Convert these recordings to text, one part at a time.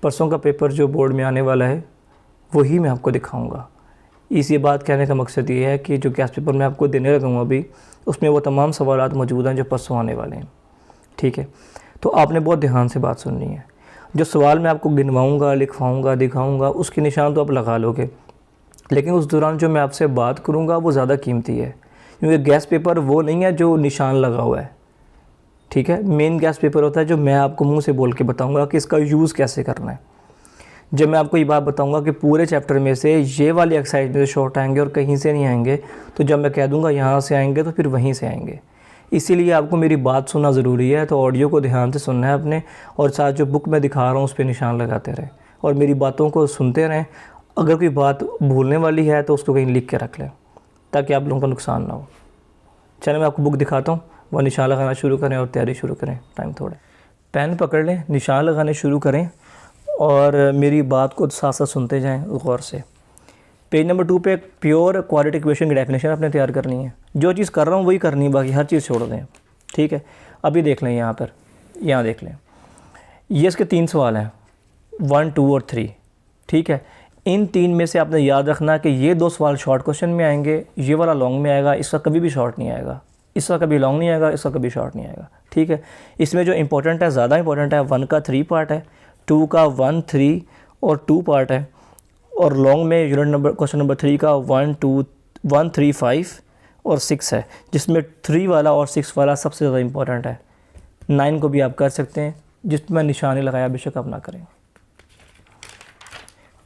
परसों का पेपर जो बोर्ड में आने वाला है वही मैं आपको दिखाऊंगा। इस ये बात कहने का मकसद ये है कि जो गैस पेपर मैं आपको देने लगा हूँ अभी, उसमें वो तमाम सवालात मौजूद हैं जो परसों आने वाले हैं। ठीक है, तो आपने बहुत ध्यान से बात सुननी है। जो सवाल मैं आपको गिनवाऊँगा, लिखवाऊँगा, दिखाऊँगा, उसके निशान तो आप लगा लोगे, लेकिन उस दौरान जो मैं आपसे बात करूँगा वो ज़्यादा कीमती है, क्योंकि गैस पेपर वो नहीं है जो निशान लगा हुआ है। ठीक है, मेन गैस पेपर होता है जो मैं आपको मुंह से बोल के बताऊंगा कि इसका यूज़ कैसे करना है। जब मैं आपको ये बात बताऊंगा कि पूरे चैप्टर में से ये वाली एक्सरसाइज में से शॉर्ट आएंगे और कहीं से नहीं आएंगे, तो जब मैं कह दूंगा यहाँ से आएंगे तो फिर वहीं से आएंगे। इसीलिए आपको मेरी बात सुनना ज़रूरी है, तो ऑडियो को ध्यान से सुनना है अपने, और साथ जो बुक मैं दिखा रहा हूँ उस पर निशान लगाते रहें और मेरी बातों को सुनते रहें। अगर कोई बात भूलने वाली है तो उसको कहीं लिख के रख लें ताकि आप लोगों का नुकसान ना हो। चलिए मैं आपको बुक दिखाता हूँ, वह निशान लगाना शुरू करें और तैयारी शुरू करें। टाइम थोड़ा, पेन पकड़ लें, निशान लगाने शुरू करें और मेरी बात को साथ साथ सुनते जाएं गौर से। पेज नंबर 2 पे प्योर क्वाड्रेटिक इक्वेशन की डेफिनेशन आपने तैयार करनी है। जो चीज़ कर रहा हूँ वही करनी है, बाकी हर चीज़ छोड़ दें। ठीक है, अभी देख लें यहाँ पर, यहाँ देख लें, ये इसके 3 सवाल हैं, 1, 2 और 3। ठीक है, इन 3 में से आपने याद रखना कि ये 2 सवाल शॉर्ट क्वेश्चन में आएंगे, ये वाला लॉन्ग में आएगा, इसका कभी भी शॉर्ट नहीं आएगा, इसका कभी लॉन्ग नहीं आएगा, इसका कभी शॉर्ट नहीं आएगा। ठीक है, इसमें जो इंपॉर्टेंट है, ज़्यादा इंपॉर्टेंट है, 1 का 3 पार्ट है, 2 का 1, 3 और 2 पार्ट है, और लॉन्ग में यूनिट नंबर क्वेश्चन नंबर 3 का 1, 2, 1, 3, 5 और 6 है, जिसमें 3 वाला और 6 वाला सबसे ज़्यादा इंपॉर्टेंट है। 9 को भी आप कर सकते हैं, जिसमें निशानी लगाया बेशक आप ना करें।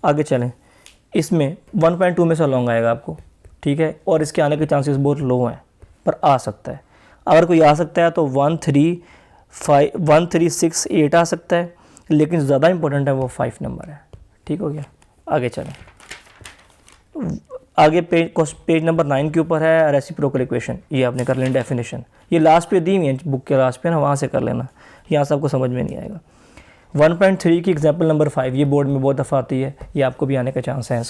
आगे चलें, इसमें 1.2 में से लॉन्ग आएगा आपको। ठीक है, और इसके आने के चांसेस बहुत लो हैं, पर आ सकता है। अगर कोई आ सकता है तो 1, 3, 5, 1, 3, 6, 8 आ सकता है, लेकिन ज़्यादा इंपॉर्टेंट है वो 5 नंबर है। ठीक हो गया, आगे चलें। आगे पेज नंबर 9 के ऊपर है रेसिप्रोकल इक्वेशन, ये आपने कर लेना डेफिनेशन। ये लास्ट पे दी हुई है बुक के लास्ट पे ना, वहाँ से कर लेना, यहाँ से आपको समझ में नहीं आएगा। 1.3 की एग्जाम्पल नंबर 5, ये बोर्ड में बहुत दफ़ा आती है, ये आपको भी आने का चांस है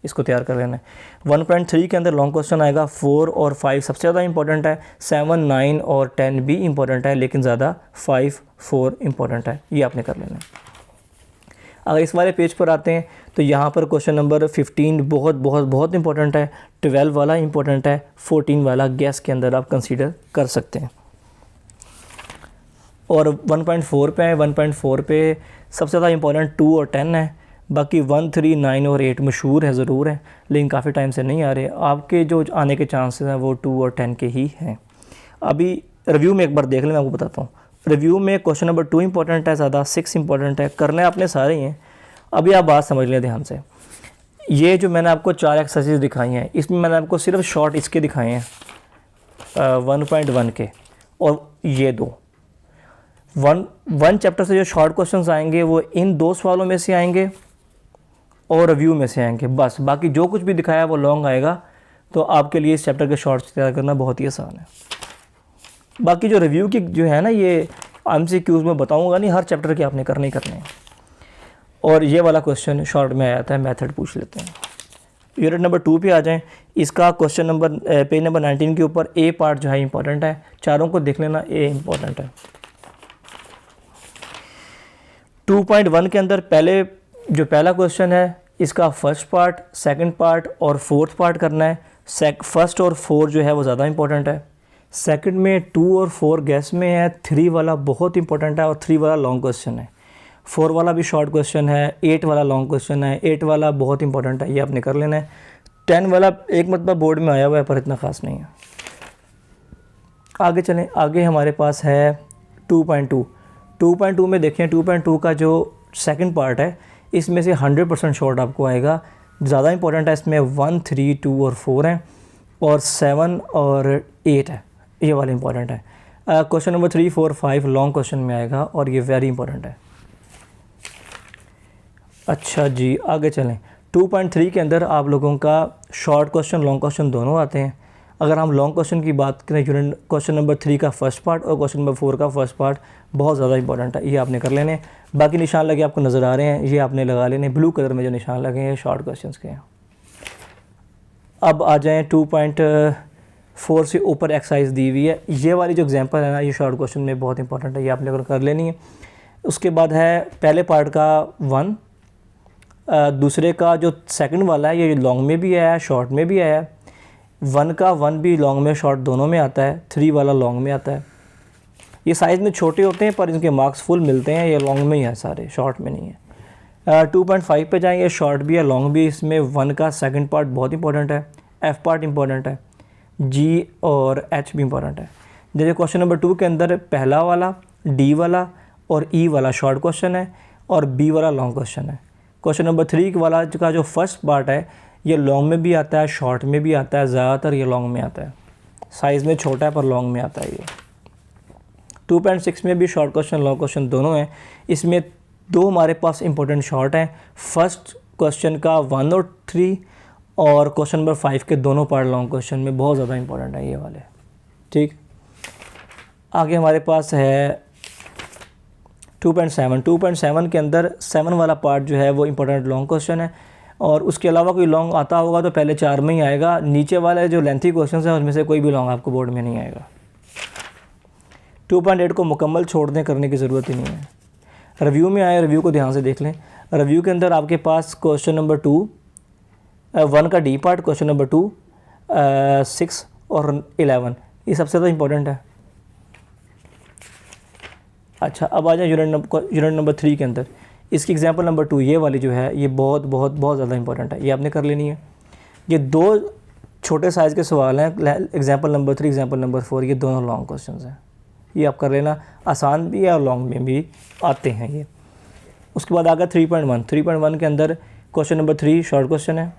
इसको तैयार कर लेना है। 1.3 के अंदर लॉन्ग क्वेश्चन आएगा, 4 और 5 सबसे ज़्यादा इंपॉर्टेंट है, 7, 9 और 10 भी इंपॉर्टेंट है, लेकिन ज़्यादा 5, 4 इंपॉर्टेंट है, ये आपने कर लेना है। अगर इस वाले पेज पर आते हैं तो यहाँ पर क्वेश्चन नंबर 15 बहुत बहुत बहुत इंपॉर्टेंट है, 12 वाला इंपॉर्टेंट है, 14 वाला गैस के अंदर आप कंसीडर कर सकते हैं। और 1.4 पे है, 1.4 पे सबसे ज़्यादा इंपॉर्टेंट 2 और 10 है, बाकी 1, 3, 9 और 8 मशहूर है ज़रूर है, लेकिन काफ़ी टाइम से नहीं आ रहे। आपके जो आने के चांसेस हैं वो 2 और 10 के ही हैं। अभी रिव्यू में एक बार देख लें, मैं आपको बताता हूँ। रिव्यू में क्वेश्चन नंबर 2 इंपॉर्टेंट है ज़्यादा, 6 इंपॉर्टेंट है, करने आपने सारे ही हैं। अभी आप बात समझ लें ध्यान से। ये जो मैंने आपको 4 एक्सरसाइज दिखाई हैं, इसमें मैंने आपको सिर्फ शॉर्ट इसके दिखाए हैं 1.1 के, और ये 2 1 चैप्टर से जो शॉर्ट क्वेश्चंस आएंगे वो इन 2 सवालों में से आएंगे और रिव्यू में से आएंगे, बस। बाकी जो कुछ भी दिखाया वो लॉन्ग आएगा, तो आपके लिए इस चैप्टर के शॉर्ट्स तैयार करना बहुत ही आसान है। बाकी जो रिव्यू की जो है ना, ये MCQs में बताऊंगा नहीं, हर चैप्टर के आपने करने ही करने हैं। और ये वाला क्वेश्चन शॉर्ट में आया था, मेथड पूछ लेते हैं। यूनिट नंबर 2 पे आ जाएं। इसका क्वेश्चन नंबर पेज नंबर 19 के ऊपर ए पार्ट जो है इंपॉर्टेंट है, चारों को देख लेना, ए इंपॉर्टेंट है। 2.1 के अंदर पहला क्वेश्चन है, इसका फर्स्ट पार्ट, सेकंड पार्ट और फोर्थ पार्ट करना है। फर्स्ट और 4 जो है वो ज़्यादा इंपॉर्टेंट है। सेकंड में 2 और 4 गैस में है, 3 वाला बहुत इंपॉर्टेंट है और 3 वाला लॉन्ग क्वेश्चन है। 4 वाला भी शॉर्ट क्वेश्चन है, 8 वाला लॉन्ग क्वेश्चन है, 8 वाला बहुत इंपॉर्टेंट है, ये आपने कर लेना है। 10 वाला एक मतलब बोर्ड में आया हुआ है पर इतना ख़ास नहीं है। आगे चलें, आगे हमारे पास है 2.2 में देखें। 2.2 का जो सेकंड पार्ट है, इसमें से 100% शॉर्ट आपको आएगा। ज़्यादा इंपॉर्टेंट है, इसमें 1, 3, 2 और 4 हैं, और 7 और 8 है, ये वाला इंपॉर्टेंट है। क्वेश्चन नंबर 3, 4, 5 लॉन्ग क्वेश्चन में आएगा और ये वेरी इंपॉर्टेंट है। अच्छा जी, आगे चलें। 2.3 के अंदर आप लोगों का शॉर्ट क्वेश्चन, लॉन्ग क्वेश्चन दोनों आते हैं। अगर हम लॉन्ग क्वेश्चन की बात करें, क्वेश्चन नंबर 3 का फर्स्ट पार्ट और क्वेश्चन नंबर 4 का फर्स्ट पार्ट बहुत ज़्यादा इंपॉर्टेंट है, ये आपने कर लेने। बाकी निशान लगे आपको नज़र आ रहे हैं, ये आपने लगा लेने। ब्लू कलर में जो निशान लगे हैं शॉर्ट क्वेश्चन के हैं। अब आ जाएँ 2.4 से ऊपर एक्सरसाइज दी हुई है। ये वाली जो एग्जांपल है ना, ये शॉर्ट क्वेश्चन में बहुत इंपॉर्टेंट है, ये आपने कर लेनी है। उसके बाद है पहले पार्ट का 1, दूसरे का जो सेकंड वाला है ये लॉन्ग में भी आया है, शॉर्ट में भी आया है। 1 का 1 भी लॉन्ग में शॉर्ट दोनों में आता है, 3 वाला लॉन्ग में आता है। ये साइज़ में छोटे होते हैं पर इनके मार्क्स फुल मिलते हैं, ये लॉन्ग में ही है सारे, शॉर्ट में नहीं है। 2.5 पे जाएंगे, शॉर्ट भी है लॉन्ग भी। इसमें 1 का सेकंड पार्ट बहुत इंपॉर्टेंट है, एफ पार्ट इंपॉर्टेंट है, जी और एच भी इंपॉर्टेंट है। जैसे क्वेश्चन नंबर 2 के अंदर पहला वाला, डी वाला और ई वाला शॉर्ट क्वेश्चन है और बी वाला लॉन्ग क्वेश्चन है। क्वेश्चन नंबर 3 वाला का जो फर्स्ट पार्ट है ये लॉन्ग में भी आता है, शॉर्ट में भी आता है, ज़्यादातर ये लॉन्ग में आता है। साइज़ में छोटा है पर लॉन्ग में आता है ये। 2.6 में भी शॉर्ट क्वेश्चन लॉन्ग क्वेश्चन दोनों हैं। इसमें 2 हमारे पास इंपॉर्टेंट शॉर्ट हैं, फर्स्ट क्वेश्चन का 1 और 3 और क्वेश्चन नंबर 5 के दोनों पार्ट लॉन्ग क्वेश्चन में बहुत ज़्यादा इंपॉर्टेंट है ये वाले। ठीक, आगे हमारे पास है 2.7 के अंदर 7 वाला पार्ट जो है वो इंपॉर्टेंट लॉन्ग क्वेश्चन है और उसके अलावा कोई लॉन्ग आता होगा तो पहले 4 में ही आएगा। नीचे वाले जो लेंथी क्वेश्चन है उसमें से कोई भी लॉन्ग आपको बोर्ड में नहीं आएगा। 2.8 को मुकम्मल छोड़ने करने की ज़रूरत ही नहीं है। रिव्यू में आए, रिव्यू को ध्यान से देख लें। रिव्यू के अंदर आपके पास क्वेश्चन नंबर 1 का डी पार्ट, क्वेश्चन नंबर 2, 6 और 11 ये सबसे ज़्यादा इंपॉर्टेंट है। अच्छा, अब आ जाए यूनिट नंबर 3 के अंदर। इसकी एग्जांपल नंबर 2 ये वाली जो है ये बहुत बहुत बहुत ज़्यादा इंपॉर्टेंट है, ये आपने कर लेनी है। ये 2 छोटे साइज़ के सवाल हैं, एग्जांपल नंबर 3, एग्जांपल नंबर 4, ये दोनों लॉन्ग क्वेश्चंस हैं। ये आप कर लेना, आसान भी है और लॉन्ग में भी आते हैं ये। उसके बाद आ गया 3.1 के अंदर क्वेश्चन नंबर 3 शॉर्ट क्वेश्चन है,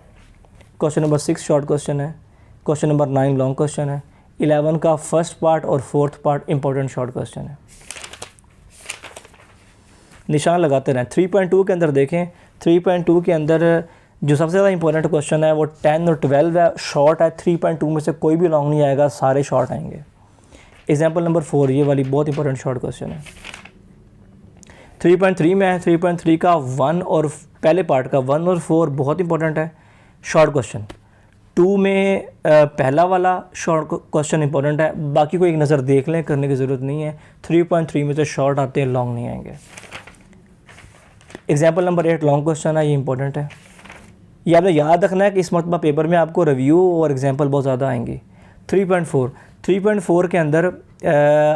क्वेश्चन नंबर 6 शॉर्ट क्वेश्चन है, क्वेश्चन नंबर 9 लॉन्ग क्वेश्चन है, 11 का फर्स्ट पार्ट और fourth part important short question है। निशान लगाते रहें। 3.2 के अंदर देखें, 3.2 के अंदर जो सबसे ज़्यादा इंपॉर्टेंट क्वेश्चन है वो 10 और 12 है, शॉर्ट है। 3.2 में से कोई भी लॉन्ग नहीं आएगा, सारे शॉर्ट आएंगे। एग्जाम्पल नंबर 4 ये वाली बहुत इंपॉर्टेंट शॉर्ट क्वेश्चन है। 3.3 में है, 3.3 का 1 और पहले पार्ट का 1 और 4 बहुत इंपॉर्टेंट है, शॉर्ट क्वेश्चन। 2 में पहला वाला शॉर्ट क्वेश्चन इंपॉर्टेंट है, बाकी को एक नज़र देख लें, करने की ज़रूरत नहीं है। 3.3 में से शॉर्ट आते हैं, लॉन्ग नहीं आएंगे। एग्जाम्पल नंबर 8 लॉन्ग क्वेश्चन है, ये इंपॉर्टेंट है। ये आपने याद रखना है कि इस मरतबा पेपर में आपको रिव्यू और एग्जाम्पल बहुत ज़्यादा आएंगी। 3.4 के अंदर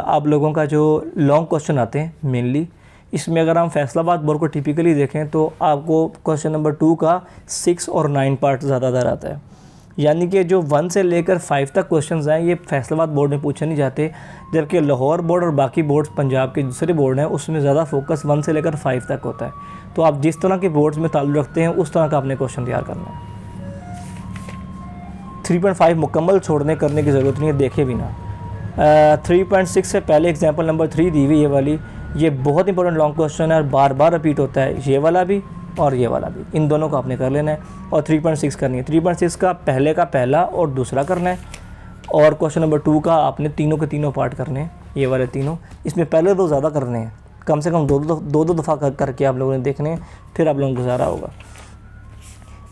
आप लोगों का जो लॉन्ग क्वेश्चन आते हैं मेनली, इसमें अगर हम फैसलाबाद बोर्ड को टिपिकली देखें तो आपको क्वेश्चन नंबर 2 का 6 और 9 पार्ट ज़्यादातर आता है। यानी कि जो 1 से लेकर 5 तक क्वेश्चंस हैं ये फैसलाबाद बोर्ड में पूछे नहीं जाते, जबकि लाहौर बोर्ड और बाकी बोर्ड्स पंजाब के दूसरे बोर्ड हैं उसमें ज़्यादा फोकस 1 से लेकर 5 तक होता है। तो आप जिस तरह के बोर्ड्स में ताल्लुक़ रखते हैं उस तरह का आपने क्वेश्चन तैयार करना है। 3.5 मुकम्मल छोड़ने करने की ज़रूरत नहीं है, देखे भी ना। 3.6 से पहले एग्जाम्पल नंबर 3 दी हुई ये वाली, ये बहुत इंपॉर्टेंट लॉन्ग क्वेश्चन है और बार बार रिपीट होता है, ये वाला भी और ये वाला भी, इन दोनों को आपने कर लेना है और 3.6 करनी है। 3.6 का पहला और दूसरा करना है और क्वेश्चन नंबर 2 का आपने तीनों के तीनों पार्ट करने हैं, ये वाले तीनों। इसमें पहले 2 ज़्यादा करने हैं, कम से कम दो दफ़ा करके आप लोगों ने देखने हैं, फिर आप लोगों को गुजारा होगा।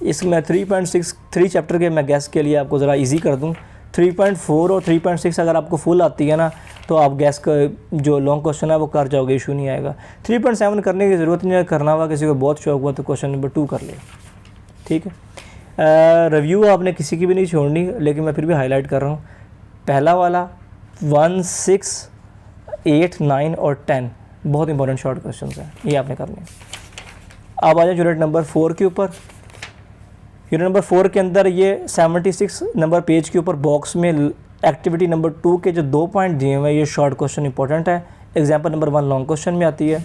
इसमें 3.6 3 चैप्टर के मैं गैस के लिए आपको ज़रा इजी कर दूं। 3.4 और 3.6 अगर आपको फुल आती है ना तो आप गैस का जो लॉन्ग क्वेश्चन है वो कर जाओगे, इशू नहीं आएगा। 3.7 करने की ज़रूरत नहीं है, करना हुआ किसी को बहुत शौक हुआ तो क्वेश्चन नंबर 2 कर ले, ठीक है। रिव्यू आपने किसी की भी नहीं छोड़नी, लेकिन मैं फिर भी हाईलाइट कर रहा हूँ। पहला वाला 1, 6, 8, 9 और 10 बहुत इंपॉर्टेंट शॉर्ट क्वेश्चन हैं, ये आपने करने हैं। अब आ जाए यूनिट नंबर 4 के ऊपर। यूनिट नंबर 4 के अंदर ये 76 नंबर पेज के ऊपर बॉक्स में एक्टिविटी नंबर 2 के जो 2 पॉइंट दिए हुए हैं, ये शॉर्ट क्वेश्चन इंपॉर्टेंट है। एग्जाम्पल नंबर 1 लॉन्ग क्वेश्चन में आती है।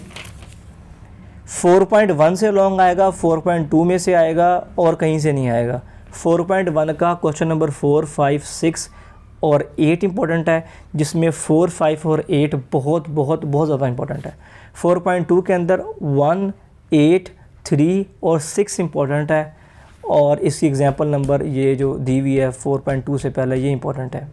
4.1 से लॉन्ग आएगा, 4.2 में से आएगा और कहीं से नहीं आएगा। 4.1 का क्वेश्चन नंबर 4, 5, 6 और 8 इंपॉर्टेंट है, जिसमें 4, 5 और 8 बहुत बहुत बहुत ज़्यादा इंपॉर्टेंट है। 4.2 के अंदर 1, 8, 3 और 6 इंपॉर्टेंट है और इसकी एग्जांपल नंबर ये जो दी हुई है 4.2 से पहले, ये इंपॉर्टेंट है।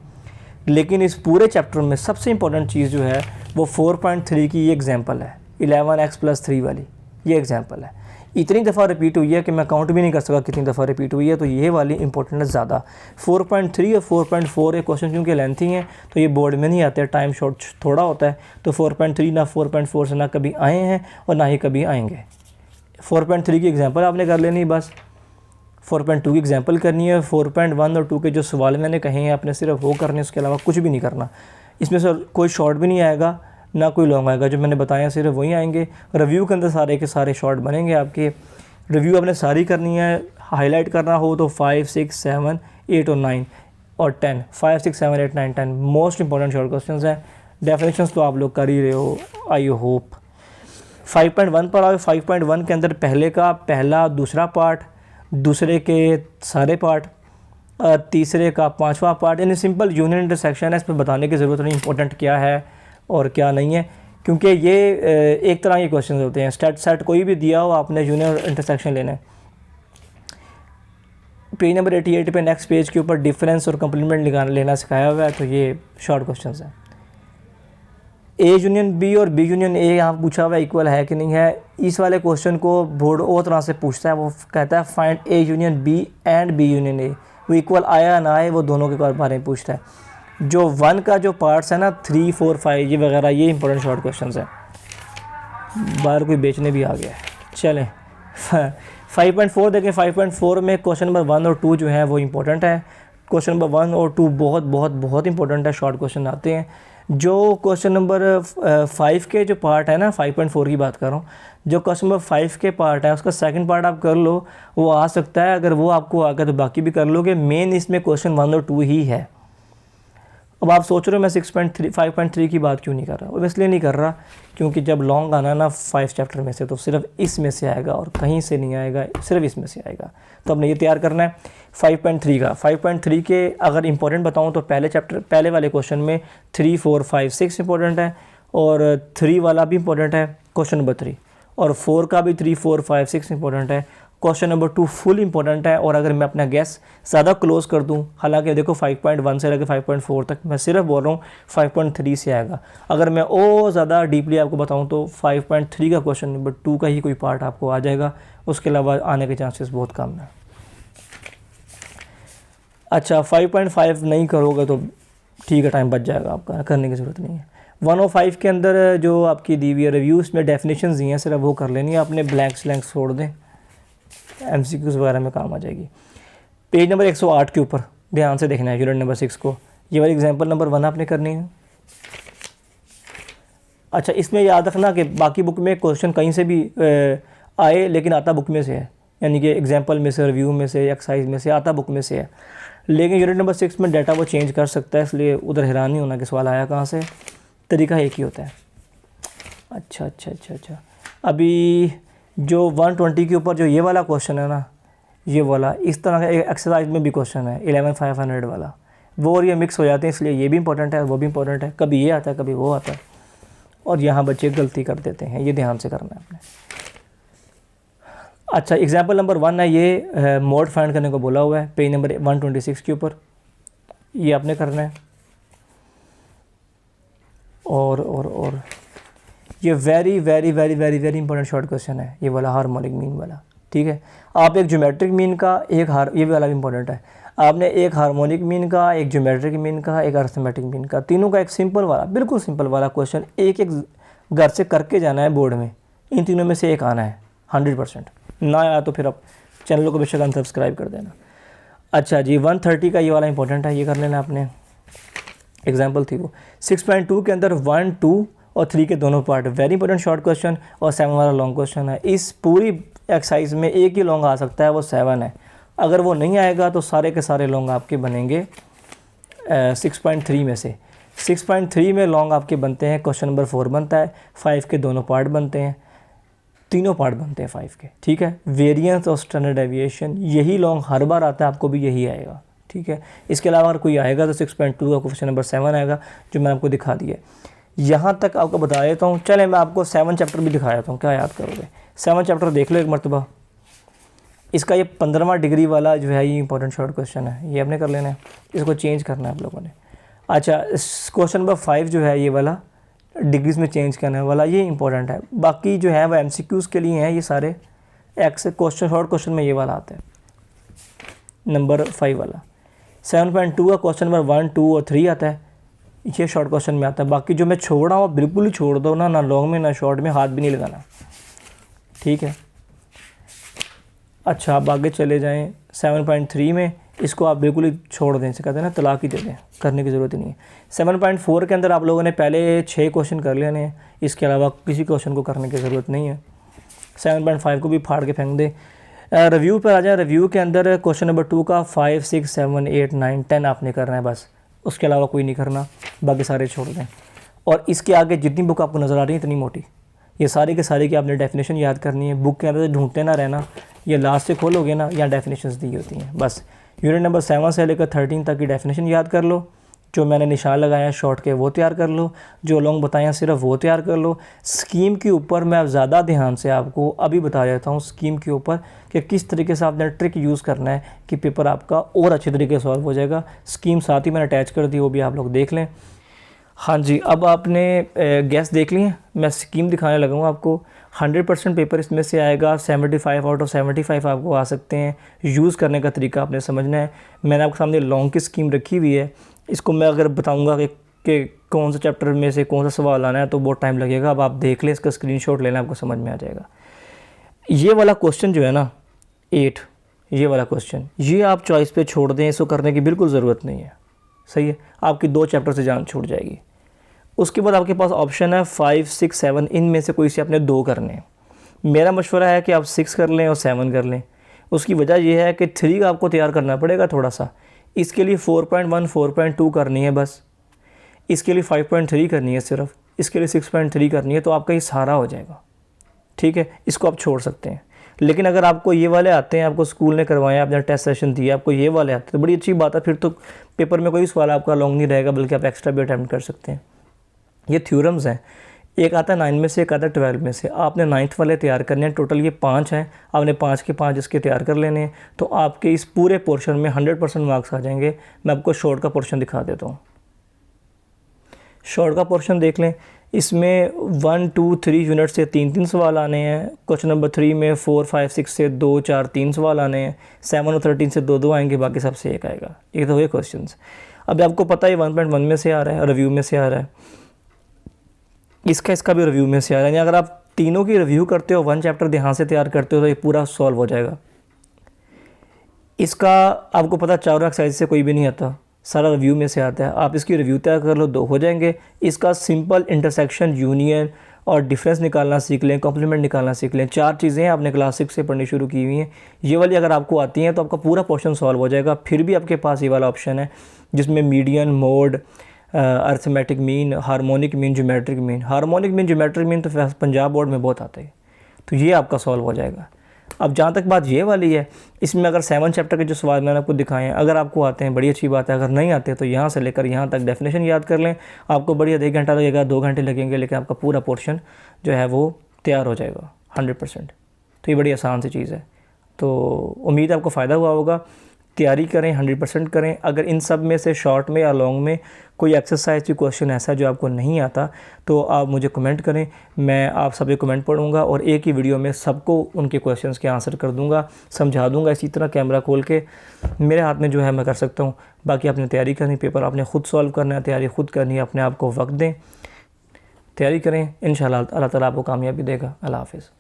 लेकिन इस पूरे चैप्टर में सबसे इंपॉर्टेंट चीज़ जो है वो 4.3 की ये एग्जांपल है, 11x + 3 वाली ये एग्जांपल है। इतनी दफ़ा रिपीट हुई है कि मैं काउंट भी नहीं कर सका कितनी दफ़ा रिपीट हुई है, तो ये वाली इंपॉर्टेंट है ज़्यादा। 4.3 और 4.4 ये क्वेश्चन क्योंकि लेंथी हैं तो ये बोर्ड में नहीं आते, टाइम शॉर्ट थोड़ा होता है, तो 4.3 ना 4.4 से ना कभी आए हैं और ना ही कभी आएंगे। 4.3 की एग्जांपल आपने कर लेनी बस, 4.2 की एग्जांपल करनी है, 4.1 और 2 के जो सवाल मैंने कहे हैं आपने सिर्फ वो करने, उसके अलावा कुछ भी नहीं करना। इसमें से कोई शॉर्ट भी नहीं आएगा ना कोई लॉन्ग आएगा, जो मैंने बताया सिर्फ वही आएंगे। रिव्यू के अंदर सारे के सारे शॉर्ट बनेंगे आपके। रिव्यू आपने सारी करनी है, हाईलाइट करना हो तो 5, 6, 7, 8 और 9 और 10, 5, 6, 7, 8, 9, 10 मोस्ट इंपॉर्टेंट शॉर्ट क्वेश्चन हैं। डेफिनेशंस तो आप लोग कर ही रहे हो, आई होप। 5.1 पर आओ। 5.1 के अंदर पहले का पहला दूसरा पार्ट, दूसरे के सारे पार्ट, तीसरे का पांचवा पार्ट, यानी सिंपल यूनियन इंटरसेक्शन है, इसमें बताने की ज़रूरत नहीं इंपॉर्टेंट क्या है और क्या नहीं है, क्योंकि ये एक तरह के क्वेश्चन होते हैं। स्टेट सेट कोई भी दिया हो आपने यूनियन इंटरसेक्शन लेना है। पेज नंबर 88 पे नेक्स्ट पेज के ऊपर डिफरेंस और कंप्लीमेंट लेना सिखाया हुआ है, तो ये शॉर्ट क्वेश्चन हैं। ए यूनियन बी और बी यूनियन ए यहाँ पूछा हुआ है इक्वल है कि नहीं है। इस वाले क्वेश्चन को बोर्ड और तरह से पूछता है, वो कहता है find A union B and B union A, वो इक्वल आया ना आए वो दोनों के बारे में पूछता है। जो 1 का जो पार्ट्स है ना 3, 4, 5 ये वगैरह, ये इंपॉर्टेंट शॉर्ट क्वेश्चन है। बाहर कोई बेचने भी आ गया है। चलें 5.4 देखें। 5.4 में क्वेश्चन नंबर 1 और 2 जो है वो इंपॉर्टेंट है। क्वेश्चन नंबर 1 और 2 बहुत बहुत बहुत इंपॉर्टेंट है, शॉर्ट क्वेश्चन आते हैं। जो क्वेश्चन नंबर 5 के जो पार्ट है ना, 5.4 की बात कर रहा हूँ, जो क्वेश्चन नंबर 5 के पार्ट है उसका सेकंड पार्ट आप कर लो, वो आ सकता है। अगर वो आपको आ गया तो बाकी भी कर लोगे। मेन इसमें क्वेश्चन 1 और 2 ही है। अब आप सोच रहे हो मैं 5.3 की बात क्यों नहीं कर रहा, वो इसलिए नहीं कर रहा क्योंकि जब लॉन्ग आना ना 5 चैप्टर में से, तो सिर्फ इसमें से आएगा और कहीं से नहीं आएगा, सिर्फ इसमें से आएगा। तो हमने ये तैयार करना है 5.3 का। 5.3 के अगर इंपॉर्टेंट बताऊं तो पहले वाले क्वेश्चन में 3, 4, 5, 6 इंपॉर्टेंट है, और 3 वाला भी इंपॉर्टेंट है क्वेश्चन नंबर 3, और 4 का भी 3, 4, 5, 6 इंपॉर्टेंट है। क्वेश्चन नंबर 2 फुल इंपॉर्टेंट है। और अगर मैं अपना गैस ज़्यादा क्लोज कर दूं, हालांकि देखो 5.1 से लेकर 5.4 तक मैं सिर्फ बोल रहा हूँ 5.3 से आएगा। अगर मैं और ज़्यादा डीपली आपको बताऊं तो 5.3 का क्वेश्चन नंबर 2 का ही कोई पार्ट आपको आ जाएगा, उसके अलावा आने के चांसेस बहुत कम है। अच्छा 5.5 नहीं करोगे तो ठीक है, टाइम बच जाएगा आपका, करने की ज़रूरत नहीं है। 105 के अंदर जो आपकी दी हुई है रिव्यूज़ में डेफिनेशन दी हैं, सिर्फ वो कर लेनी है आपने, ब्लैंक छोड़ दें, MCQs वगैरह में काम आ जाएगी। पेज नंबर 108 के ऊपर ध्यान से देखना है, यूनिट नंबर 6 को। ये वाली एग्जांपल नंबर 1 आपने करनी है। अच्छा इसमें याद रखना कि बाकी बुक में क्वेश्चन कहीं से भी आए, लेकिन आता बुक में से है, यानी कि एग्जांपल में से, रिव्यू में से, एक्सरसाइज में से, आता बुक में से है। लेकिन यूनिट नंबर 6 में डाटा वो चेंज कर सकता है, इसलिए उधर हैरान नहीं होना कि सवाल आया कहाँ से, तरीका एक ही होता है। अच्छा अभी जो 120 के ऊपर जो ये वाला क्वेश्चन है ना, ये वाला इस तरह का एक्सरसाइज में भी क्वेश्चन है 11,500 वाला, वो और ये मिक्स हो जाते हैं, इसलिए ये भी इंपॉर्टेंट है वो भी इंपॉर्टेंट है, कभी ये आता है कभी वो आता है, और यहाँ बच्चे गलती कर देते हैं, ये ध्यान से करना है आपने। अच्छा एग्जाम्पल नंबर 1 है, ये मोड फाइंड करने को बोला हुआ है, पेज नंबर 126 के ऊपर, ये आपने करना है। और ये वेरी इंपॉर्टेंट शॉर्ट क्वेश्चन है, ये वाला हार्मोनिक मीन वाला, ठीक है। आप एक ज्योमेट्रिक मीन का, ये वाला भी इंपॉर्टेंट है, आपने एक हार्मोनिक मीन का, एक ज्योमेट्रिक मीन का, एक अरिथमेटिक मीन का, तीनों का एक सिंपल वाला, बिल्कुल सिंपल वाला क्वेश्चन एक घर से करके जाना है बोर्ड में, इन तीनों में से एक आना है 100%। ना आया तो फिर आप चैनल को बेशक अनसब्सक्राइब कर देना। अच्छा जी 130 का ये वाला इंपॉर्टेंट है, ये कर लेना आपने, एग्जाम्पल थी वो। 6.2 के अंदर 1, 2 और 3 के दोनों part, very important short question, और 7 वाला लॉन्ग क्वेश्चन है। इस पूरी एक्सरसाइज में एक ही लॉन्ग आ सकता है, वो 7 है। अगर वो नहीं आएगा तो सारे के सारे लॉन्ग आपके बनेंगे 6.3 में से। 6.3 में लॉन्ग आपके बनते हैं, क्वेश्चन नंबर 4 बनता है, 5 के दोनों पार्ट बनते हैं, तीनों पार्ट बनते हैं 5 के, ठीक है। वेरिएंस और स्टैंडर्ड डेविएशन, यही लॉन्ग हर बार आता है, आपको भी यही आएगा, ठीक है। इसके अलावा अगर कोई आएगा तो 6.2 का क्वेश्चन नंबर 7 आएगा, जो मैं आपको दिखा दिया। यहाँ तक आपको बता देता हूँ, चलें मैं आपको 7 चैप्टर भी दिखा देता हूँ, क्या याद करोगे। 7 चैप्टर देख लो एक मरतबा। इसका ये 15वां डिग्री वाला जो है, ये इंपॉर्टेंट शॉर्ट क्वेश्चन है, ये आपने कर लेना है, इसको चेंज करना है आप लोगों ने। अच्छा क्वेश्चन नंबर 5 जो है, ये वाला डिग्रीज में चेंज करने वाला, ये इंपॉर्टेंट है। बाकी जो है वो MCQs के लिए हैं, ये सारे एक्स क्वेश्चन, शॉर्ट क्वेश्चन में ये वाला आता है, नंबर 5 वाला। 7.2 का क्वेश्चन नंबर 1, 2 और 3 आता है, ये शॉर्ट क्वेश्चन में आता है। बाकी जो मैं छोड़ रहा हूँ बिल्कुल ही छोड़ दो ना लॉन्ग में ना शॉर्ट में, हाथ भी नहीं लगाना, ठीक है। अच्छा, आप आगे चले जाएँ 7.3 में, इसको आप बिल्कुल ही छोड़ दें, इसे कहते हैं ना तलाक ही दे दें, करने की ज़रूरत ही नहीं है। 7.4 के अंदर आप लोगों ने पहले 6 क्वेश्चन कर लेने हैं, इसके अलावा किसी क्वेश्चन को करने की ज़रूरत नहीं है। 7.5 को भी फाड़ के फेंक दें। रिव्यू पर आ जाए, रिव्यू के अंदर क्वेश्चन नंबर 2 का 5, 6, 7, 8, 9, 10 आपने करना है बस, उसके अलावा कोई नहीं करना, बाकी सारे छोड़ दें। और इसके आगे जितनी बुक आपको नज़र आ रही है इतनी मोटी, ये सारी के सारी की आपने डेफिनेशन याद करनी है, बुक के अंदर ढूंढते ना रहना, ये लास्ट से खोलोगे ना यहाँ डेफिनेशंस दी होती हैं। बस यूनिट नंबर 7 से लेकर 13 तक की डेफिनेशन याद कर लो, जो मैंने निशान लगाया शॉर्ट के वो तैयार कर लो, जो लॉन्ग बताया सिर्फ वो तैयार कर लो। स्कीम के ऊपर मैं अब ज़्यादा ध्यान से आपको अभी बता देता हूँ, स्कीम के ऊपर कि किस तरीके से आपने ट्रिक यूज़ करना है कि पेपर आपका और अच्छे तरीके से सॉल्व हो जाएगा। स्कीम साथ ही मैंने अटैच कर दी, वो भी आप लोग देख लें। हाँ जी, अब आपने गैस देख लिए, मैं स्कीम दिखाने लगा हूँ आपको। 100% पेपर इसमें से आएगा, 75 आउट ऑफ 75 आपको आ सकते हैं। यूज़ करने का तरीका आपने समझना है। मैंने आपके सामने लॉन्ग की स्कीम रखी हुई है, इसको मैं अगर बताऊंगा कि कौन सा चैप्टर में से कौन सा सवाल आना है तो बहुत टाइम लगेगा। अब आप देख लें, इसका स्क्रीनशॉट लेना, आपको समझ में आ जाएगा। ये वाला क्वेश्चन जो है ना 8, ये वाला क्वेश्चन, ये आप चॉइस पे छोड़ दें, इसको करने की बिल्कुल ज़रूरत नहीं है, सही है। आपकी 2 चैप्टर से जान छूट जाएगी। उसके बाद आपके पास ऑप्शन है 5, 6, 7, इनमें से कोई से आपने 2 करने हैं। मेरा मशवरा है कि आप 6 कर लें और 7 कर लें। उसकी वजह यह है कि 3 का आपको तैयार करना पड़ेगा थोड़ा सा, इसके लिए 4.1, 4.2 करनी है बस, इसके लिए 5.3 करनी है सिर्फ, इसके लिए 6.3 करनी है, तो आपका ये सारा हो जाएगा, ठीक है। इसको आप छोड़ सकते हैं। लेकिन अगर आपको ये वाले आते हैं, आपको स्कूल ने करवाए, आपने टेस्ट सेशन दिया, आपको ये वाले आते हैं तो बड़ी अच्छी बात है, फिर तो पेपर में कोई सवाल आपका लॉन्ग नहीं रहेगा, बल्कि आप एक्स्ट्रा भी अटैम्प्ट कर सकते हैं। ये थ्योरम्स हैं, एक आता है 9 में से, एक आता है 12 में से। आपने 9th वाले तैयार करने हैं, टोटल ये 5 हैं, आपने 5 के 5 इसके तैयार कर लेने हैं, तो आपके इस पूरे पोर्शन में 100% मार्क्स आ जाएंगे। मैं आपको शॉर्ट का पोर्शन दिखा देता हूँ। शॉर्ट का पोर्शन देख लें, इसमें 1, 2, 3 यूनिट से 3-3 सवाल आने हैं। क्वेश्चन नंबर 3 में 4, 5, 6 से 2, 4, 3 सवाल आने हैं। 7 और 13 से 2-2 आएंगे, बाकी सबसे एक आएगा। ये तो हुए क्वेश्चन। अब आपको पता है 1.1 में से आ रहा है, रिव्यू में से आ रहा है, इसका भी रिव्यू में से आ रहा है। अगर आप तीनों की रिव्यू करते हो, 1 चैप्टर ध्यान से तैयार करते हो, तो ये पूरा सॉल्व हो जाएगा। इसका आपको पता 4 एक्सरसाइज से कोई भी नहीं आता, सारा रिव्यू में से आता है। आप इसकी रिव्यू तैयार कर लो, 2 हो जाएंगे। इसका सिंपल, इंटरसेक्शन, यूनियन और डिफरेंस निकालना सीख लें, कॉम्प्लीमेंट निकालना सीख लें। 4 चीज़ें आपने क्लास 6 से पढ़नी शुरू की हुई हैं। ये वाली अगर आपको आती हैं तो आपका पूरा पोर्शन सॉल्व हो जाएगा। फिर भी आपके पास ये वाला ऑप्शन है जिसमें median, mode, arithmetic mean, harmonic mean, geometric mean. Harmonic mean, geometric mean तो पंजाब बोर्ड में बहुत आता है, तो ये आपका सॉल्व हो जाएगा। अब जहाँ तक बात ये वाली है, इसमें अगर 7 चैप्टर के जो सवाल मैंने आपको दिखाए हैं, अगर आपको आते हैं बड़ी अच्छी बात है, अगर नहीं आते तो यहाँ से लेकर यहाँ तक डेफिनेशन याद कर लें। आपको बढ़िया 1 घंटा लगेगा, 2 घंटे लगेंगे, लेकिन आपका पूरा पोर्शन जो है वो तैयार हो जाएगा 100%। तो ये बड़ी आसान सी चीज़ है। तो उम्मीद आपको फ़ायदा हुआ होगा। तैयारी करें, 100% करें। अगर इन सब में से शॉर्ट में या लॉन्ग में कोई एक्सरसाइज की क्वेश्चन ऐसा जो आपको नहीं आता तो आप मुझे कमेंट करें, मैं आप सबके कमेंट पढ़ूंगा और एक ही वीडियो में सबको उनके क्वेश्चंस के आंसर कर दूंगा, समझा दूंगा। इसी तरह कैमरा खोल के मेरे हाथ में जो है मैं कर सकता हूँ। बाकी आपने तैयारी करनी, पेपर आपने ख़ुद सॉल्व करना है, तैयारी ख़ुद करनी है, अपने आप को वक्त दें, तैयारी करें। इंशाल्लाह अल्लाह ताला आपको कामयाबी देगा। अल्लाह हाफ़िज़।